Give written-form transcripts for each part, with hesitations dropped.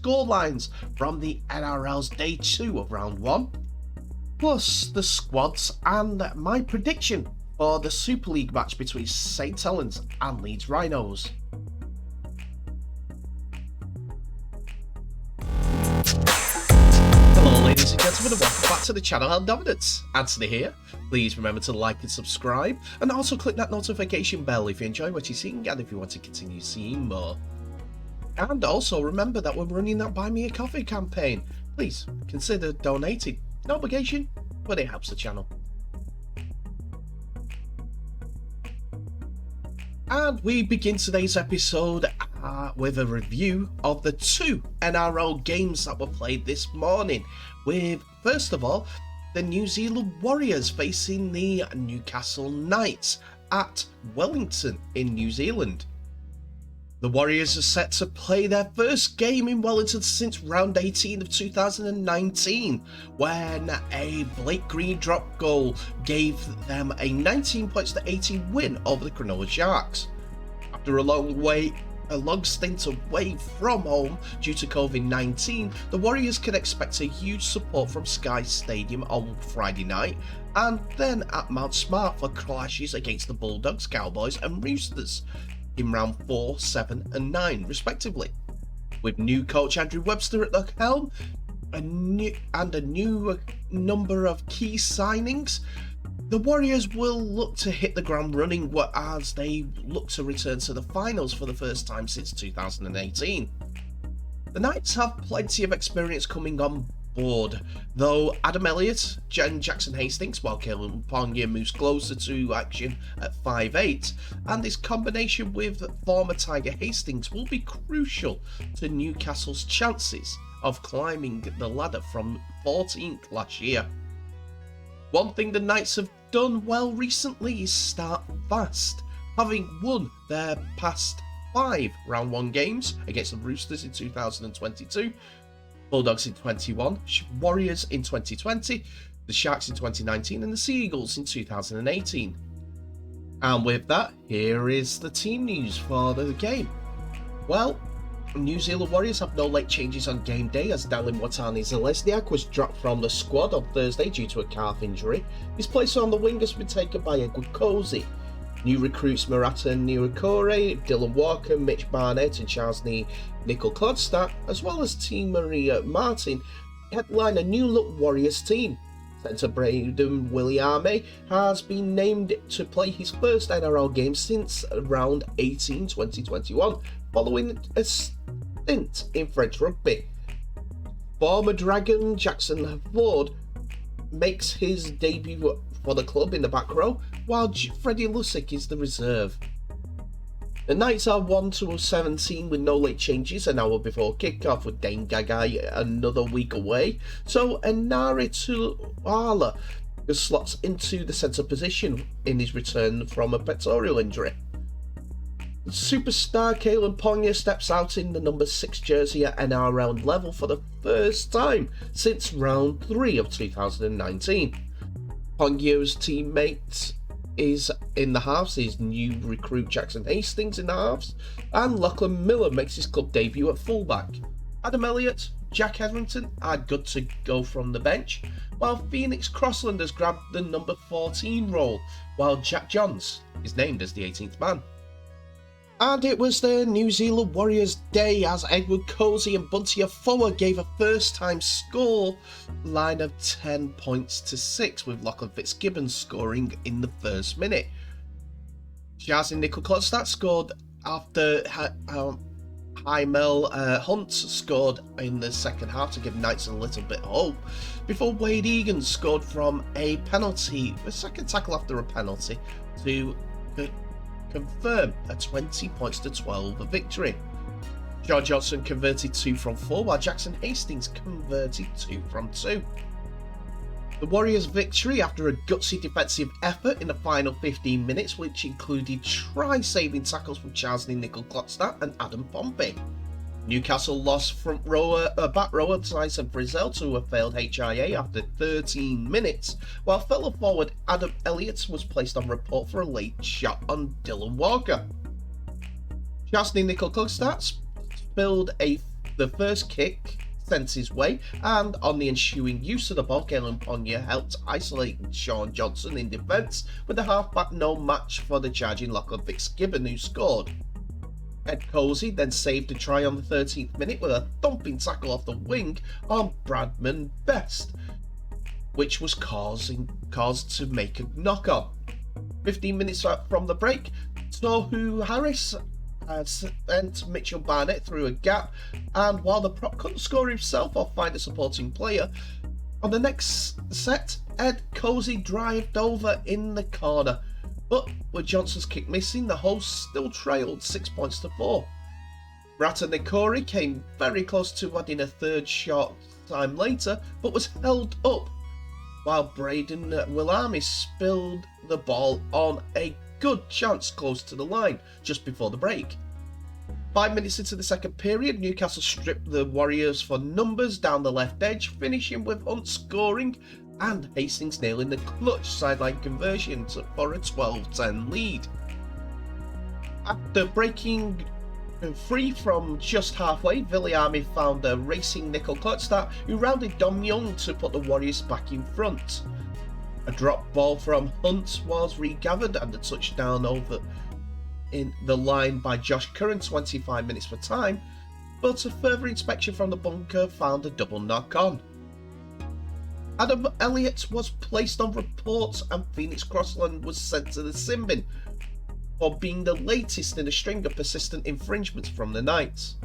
scorelines from the NRL's Day 2 of Round 1, plus the squads and my prediction for the Super League match between St Helens and Leeds Rhinos. Hello ladies and gentlemen, and welcome back to the channel Hell Dominance. Anthony here. Please remember to like and subscribe, and also click that notification bell if you enjoy what you're seeing and if you want to continue seeing more. And also remember that we're running that Buy Me a Coffee campaign. Please consider donating. No obligation, but it helps the channel. And we begin today's episode with a review of the two NRL games that were played this morning, with first of all the New Zealand Warriors facing the Newcastle Knights at Wellington in New Zealand. The Warriors are set to play their first game in Wellington since round 18 of 2019, when a Blake Green drop goal gave them a 19 points to 18 win over the Cronulla Sharks. After a long stint away from home due to COVID-19, the Warriors can expect a huge support from Sky Stadium on Friday night, and then at Mount Smart for clashes against the Bulldogs, Cowboys and Roosters in round 4, 7 and 9 respectively. With new coach Andrew Webster at the helm a new number of key signings, the Warriors will look to hit the ground running as they look to return to the finals for the first time since 2018. The Knights have plenty of experience coming on board, though Adam Elliott and Jackson Hastings, while Kalen Ponga moves closer to action at 5'8", and his combination with former Tiger Hastings will be crucial to Newcastle's chances of climbing the ladder from 14th last year. One thing the Knights have done well recently is start fast, having won their past 5 round 1 games against the Roosters in 2022, Bulldogs in 21, Warriors in 2020, the Sharks in 2019 and the Sea Eagles in 2018. And with that, here is the team news for the game. Well, New Zealand Warriors have no late changes on game day, as Dallin Watani-Zelezniak was dropped from the squad on Thursday due to a calf injury. His place on the wing has been taken by Edward Cozy. New recruits Murata Niukore, Dylan Walker, Mitch Barnett and Charles Nicol-Clodstad, as well as Team Maria Martin, headline a new look Warriors team. Centre Braden Williame has been named to play his first NRL game since round 18 2021, following a stint in French rugby. Former Dragon Jackson Ford makes his debut for the club in the back row, while Freddie Lussick is the reserve. The Knights are 1-17 with no late changes an hour before kick-off, with Dane Gagai another week away, so Enari Tuala slots into the centre position in his return from a pectoral injury. Superstar Kalen Ponga steps out in the number 6 jersey at NRL level for the first time since round 3 of 2019. Ponga's teammate is in the halves, his new recruit Jackson Hastings in the halves, and Lachlan Miller makes his club debut at fullback. Adam Elliott, Jack Hetherington are good to go from the bench, while Phoenix Crossland has grabbed the number 14 role, while Jack Johns is named as the 18th man. And it was the New Zealand Warriors day, as Edward Cozy and Bunty Afoa gave a first-time score line of 10 points to 6, with Lachlan Fitzgibbon scoring in the first minute. Charles Nicol-Clodstad scored after Hymel Hunt scored in the second half to give Knights a little bit of hope, before Wade Egan scored from a penalty, the second tackle after a penalty, to confirm a 20 points to 12 victory. John Johnson converted 2 from 4, while Jackson Hastings converted 2 from 2. The Warriors' victory after a gutsy defensive effort in the final 15 minutes, which included try-saving tackles from Charles Nicol-Clodstad and Adam Pompey. Newcastle lost back rower Tyson Frizzell to a failed HIA after 13 minutes, while fellow forward Adam Elliott was placed on report for a late shot on Dylan Walker. Charles Nicol-Clodstad spilled a The first kick sent his way, and on the ensuing use of the ball, Galen Ponga helped isolate Sean Johnson in defence, with the halfback no match for the charging Lachlan Fitzgibbon, who scored. Ed Cozy then saved a try on the 13th minute with a thumping tackle off the wing on Bradman Best, which was caused to make a knock-on. 15 minutes from the break, Tohu Harris sent Mitchell Barnett through a gap, and while the prop couldn't score himself or find a supporting player, on the next set, Ed Cozy drived over in the corner, but with Johnson's kick missing, the hosts still trailed 6 points to 4. Ratanekori came very close to adding a third shot time later, but was held up, while Braden Willami spilled the ball on a good chance close to the line just before the break. 5 minutes into the second period, Newcastle stripped the Warriors for numbers down the left edge, finishing with Hunt scoring and Hastings nailing the clutch sideline conversion for a 12-10 lead. After breaking free from just halfway, Viliami found a racing Nickel Klutstad, who rounded Dom Young to put the Warriors back in front. A drop ball from Hunt was regathered and a touchdown over in the line by Josh Curran 25 minutes for time, but a further inspection from the bunker found a double knock-on. Adam Elliott was placed on report and Phoenix Crossland was sent to the sin bin for being the latest in a string of persistent infringements from the Knights.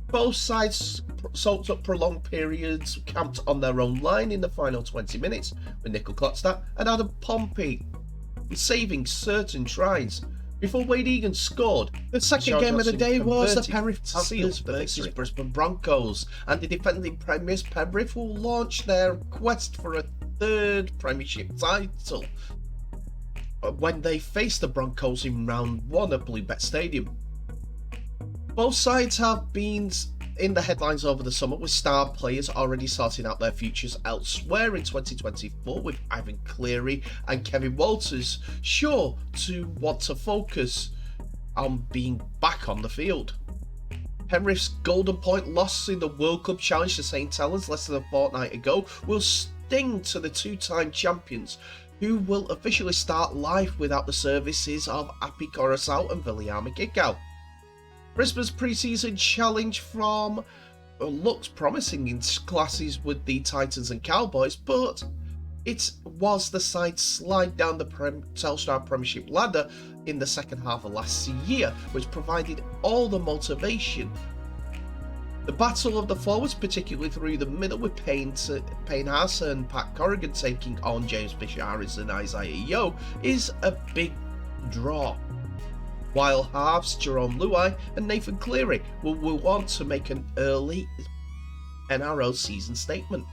Both sides soaked up prolonged periods camped on their own line in the final 20 minutes, with Nickel Klutstad and Adam Pompey saving certain tries before Wade Egan scored. The second game of the day was the Penrith Panthers versus Brisbane Broncos, and the defending premiers Penrith will launch their quest for a third premiership title when they face the Broncos in round 1 at Bluebet Stadium. Both sides have been in the headlines over the summer, with star players already sorting out their futures elsewhere in 2024, with Ivan Cleary and Kevin Walters sure to want to focus on being back on the field. Penrith's Golden Point loss in the World Cup Challenge to St Helens less than a fortnight ago will sting to the two-time champions, who will officially start life without the services of Api Coruscant and Viliami Kikau. Brisbane's pre-season challenge looks promising in classes with the Titans and Cowboys, but it was the side slide down the Telstar Premiership ladder in the second half of last year, which provided all the motivation. The battle of the forwards, particularly through the middle, with Payne Haas and Pat Corrigan taking on James Bishara and Isaiah Yeo, is a big draw. While halves Jerome Luai and Nathan Cleary will want to make an early NRL season statement.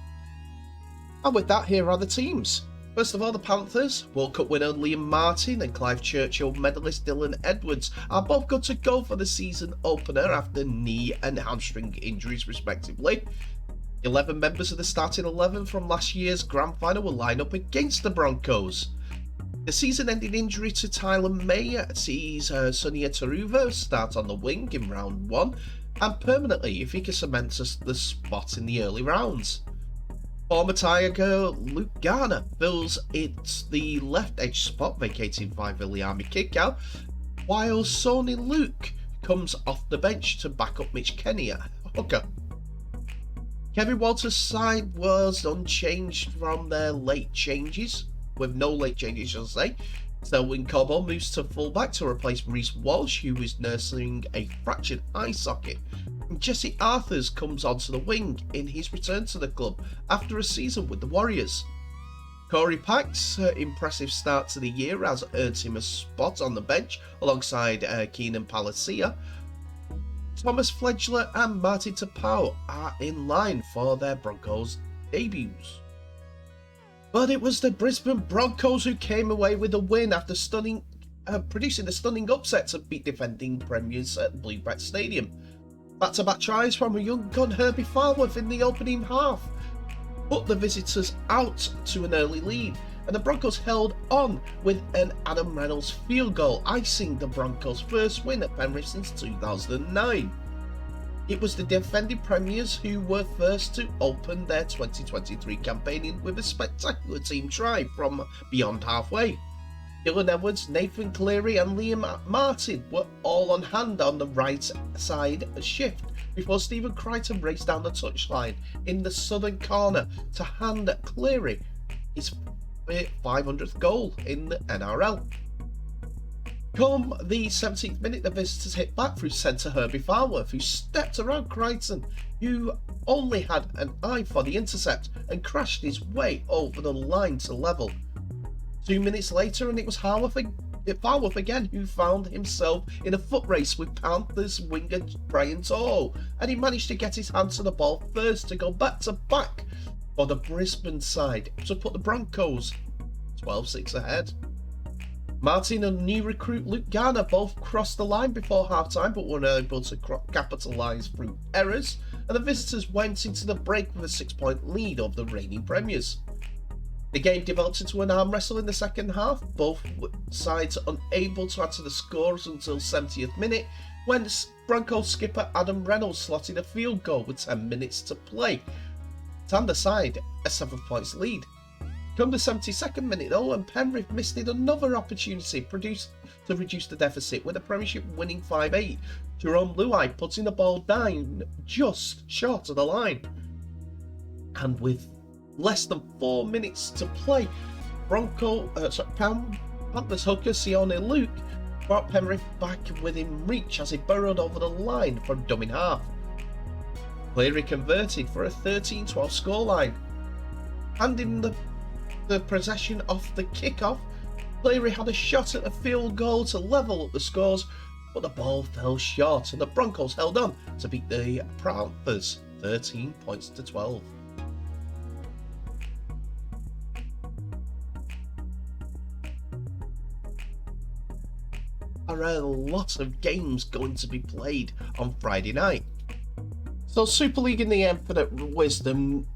And with that, here are the teams. First of all, the Panthers. World Cup winner Liam Martin and Clive Churchill medalist Dylan Edwards are both good to go for the season opener after knee and hamstring injuries respectively. 11 members of the starting 11 from last year's grand final will line up against the Broncos. The season-ending injury to Tyler May sees Sonia Taruva start on the wing in round 1, and permanently if he can cement the spot in the early rounds. Former Tiger Luke Garner fills the left edge spot vacated by Viliami Kikau, while Sony Luke comes off the bench to back up Mitch Kenny at hooker. Kevin Walters' side was unchanged from their late changes, with no late changes, I should say. Selwyn Cobbo moves to fullback to replace Reece Walsh, who is nursing a fractured eye socket. And Jesse Arthurs comes onto the wing in his return to the club after a season with the Warriors. Corey Pack's impressive start to the year has earned him a spot on the bench alongside Keenan Palacia. Thomas Fledgler and Martin Tapau are in line for their Broncos debuts. But it was the Brisbane Broncos who came away with a win after producing a stunning upset to beat defending premiers at Bluebet Stadium. Back-to-back tries from a young gun Herbie Farworth in the opening half put the visitors out to an early lead, and the Broncos held on with an Adam Reynolds field goal, icing the Broncos' first win at Penrith since 2009. It was the defending premiers who were first to open their 2023 campaign with a spectacular team try from beyond halfway. Dylan Edwards, Nathan Cleary and Liam Martin were all on hand on the right side shift before Stephen Crichton raced down the touchline in the southern corner to hand Cleary his 500th goal in the NRL. Come the 17th minute, the visitors hit back through centre Herbie Farworth, who stepped around Crichton, who only had an eye for the intercept and crashed his way over the line to level. 2 minutes later, and it was Farworth again who found himself in a foot race with Panthers winger Brian To'o, and he managed to get his hands to the ball first to go back to back for the Brisbane side to put the Broncos 12-6 ahead. Martin and new recruit Luke Garner both crossed the line before half-time but were unable to capitalise through errors, and the visitors went into the break with a 6-point lead over the reigning premiers. The game developed into an arm wrestle in the second half, both sides unable to add to the scores until 70th minute, when Broncos skipper Adam Reynolds slotted a field goal with 10 minutes to play to hand the side a 7 points lead. Come the 72nd minute though, and Penrith missed another opportunity to reduce the deficit with a Premiership winning 5-8, Jerome Luai putting the ball down just short of the line. And with less than 4 minutes to play, Panthers hooker Sione Luke brought Penrith back within reach as he burrowed over the line for a dummy half. Cleary converted for a 13-12 scoreline. Handing the possession off the kickoff, Cleary had a shot at a field goal to level up the scores, but the ball fell short and the Broncos held on to beat the Panthers 13 points to 12. There are a lot of games going to be played on Friday night. So Super League in the Infinite Wisdom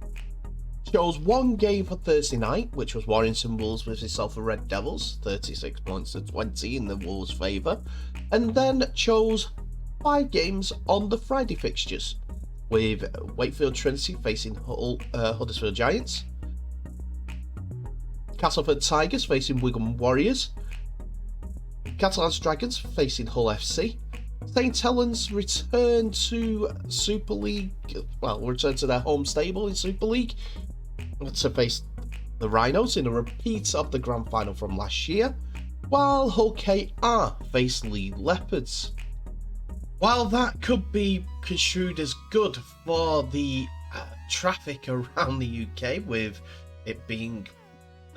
chose one game for Thursday night, which was Warrington Wolves versus Salford Red Devils, 36 points to 20 in the Wolves' favour, and then chose 5 games on the Friday fixtures, with Wakefield Trinity facing Huddersfield Giants, Castleford Tigers facing Wigan Warriors, Catalans Dragons facing Hull FC, St Helens return to Super League, return to their home stable in Super League to face the Rhinos in a repeat of the grand final from last year, while Hull KR face Leeds Leopards. While that could be construed as good for the traffic around the UK, with it being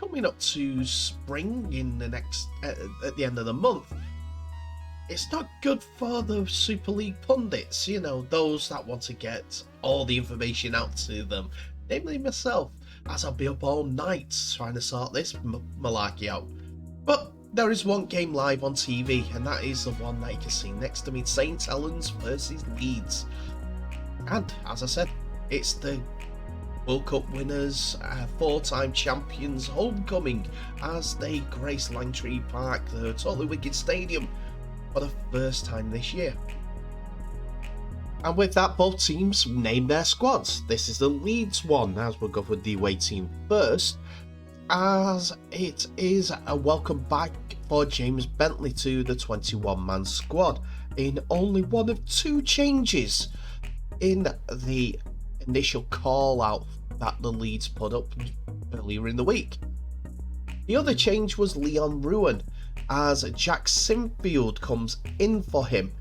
coming up to spring in the next at the end of the month, it's not good for the Super League pundits, those that want to get all the information out to them, namely myself, as I'll be up all night trying to sort this malarkey out. But there is one game live on TV, and that is the one that you can see next to me, St Helens versus Leeds. And as I said, it's the World Cup winners, 4-time champions homecoming as they grace Langtree Park, the Totally Wicked Stadium, for the first time this year. And with that, both teams named their squads. This is the Leeds one, as we'll go with the away team first, as it is a welcome back for James Bentley to the 21-man squad in only one of 2 changes in the initial call out that the Leeds put up earlier in the week. The other change was Leon Ruan, as Jack Sinfield comes in for him.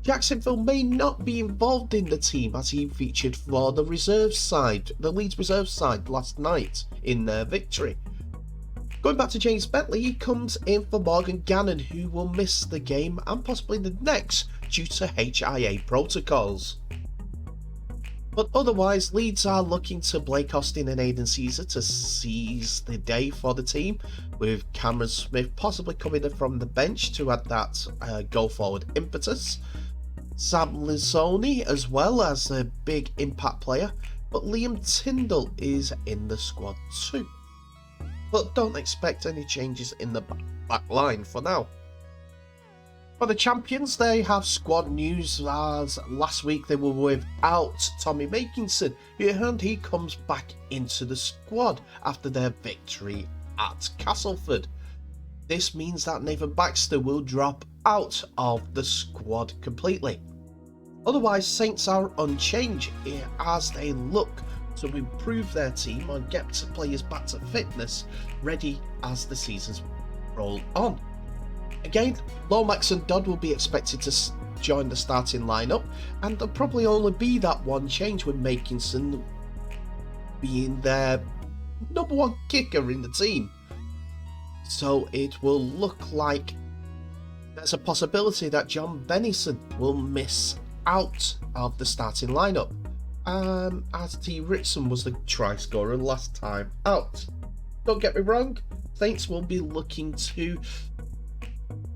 Jack Sinfield may not be involved in the team as he featured for the reserve side, the Leeds reserve side last night in their victory. Going back to James Bentley, he comes in for Morgan Gannon, who will miss the game and possibly the next due to HIA protocols. But otherwise, Leeds are looking to Blake Austin and Aidan Caesar to seize the day for the team, with Cameron Smith possibly coming in from the bench to add that go-forward impetus. Sam Lissoni as well as a big impact player, but Liam Tyndall is in the squad too. But don't expect any changes in the back line for now. For the champions, they have squad news, as last week they were without Tommy Makinson, and he comes back into the squad after their victory at Castleford. This means that Nathan Baxter will drop out of the squad completely. Otherwise, Saints are unchanged as they look to improve their team and get players back to fitness, ready as the seasons roll on. Again, Lomax and Dodd will be expected to join the starting lineup, and there'll probably only be that one change with Makinson being their number one kicker in the team. So it will look like there's a possibility that John Bennison will miss out of the starting lineup, as T. Ritson was the try scorer last time out. Don't get me wrong, Saints will be looking to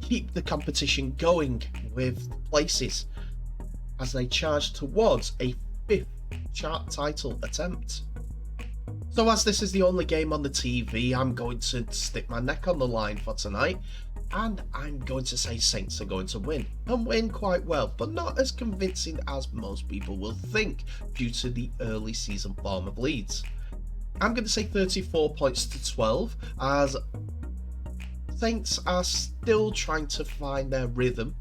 keep the competition going with places as they charge towards a 5th chart title attempt. So as this is the only game on the TV, I'm going to stick my neck on the line for tonight, and I'm going to say Saints are going to win, and win quite well, but not as convincing as most people will think due to the early season form of Leeds. I'm going to say 34 points to 12, as Saints are still trying to find their rhythm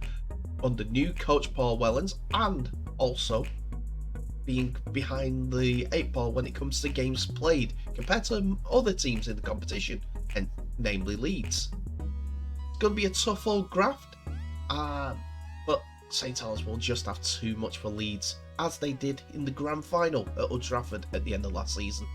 under new coach Paul Wellens, and also being behind the 8 ball when it comes to games played compared to other teams in the competition, and namely Leeds. It's going to be a tough old graft, but St Helens will just have too much for Leeds, as they did in the grand final at Old Trafford at the end of last season.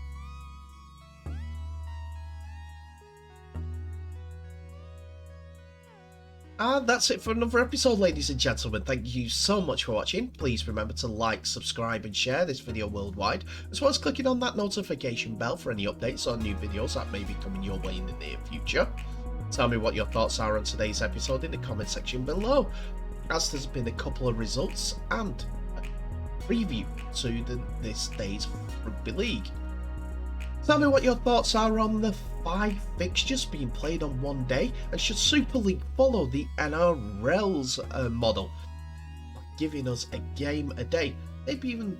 And that's it for another episode, ladies and gentlemen. Thank you so much for watching. Please remember to like, subscribe and share this video worldwide, as well as clicking on that notification bell for any updates on new videos that may be coming your way in the near future. Tell me what your thoughts are on today's episode in the comment section below, as there's been a couple of results and a preview to this day's Rugby League. Tell me what your thoughts are on the 5 fixtures being played on one day, and should Super League follow the NRL's model, giving us a game a day? Maybe even,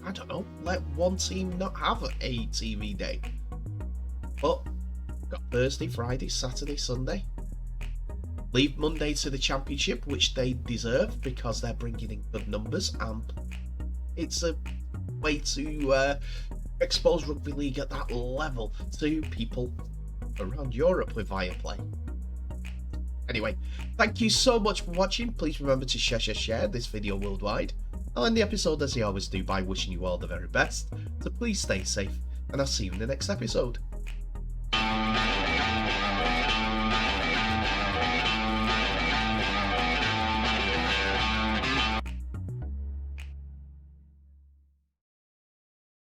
I don't know, let one team not have a TV day. But got Thursday, Friday, Saturday, Sunday. Leave Monday to the Championship, which they deserve because they're bringing in good numbers, and it's a way to expose Rugby League at that level to people around Europe with Viaplay. Anyway, thank you so much for watching. Please remember to share this video worldwide. I'll end the episode as I always do by wishing you all the very best. So please stay safe, and I'll see you in the next episode.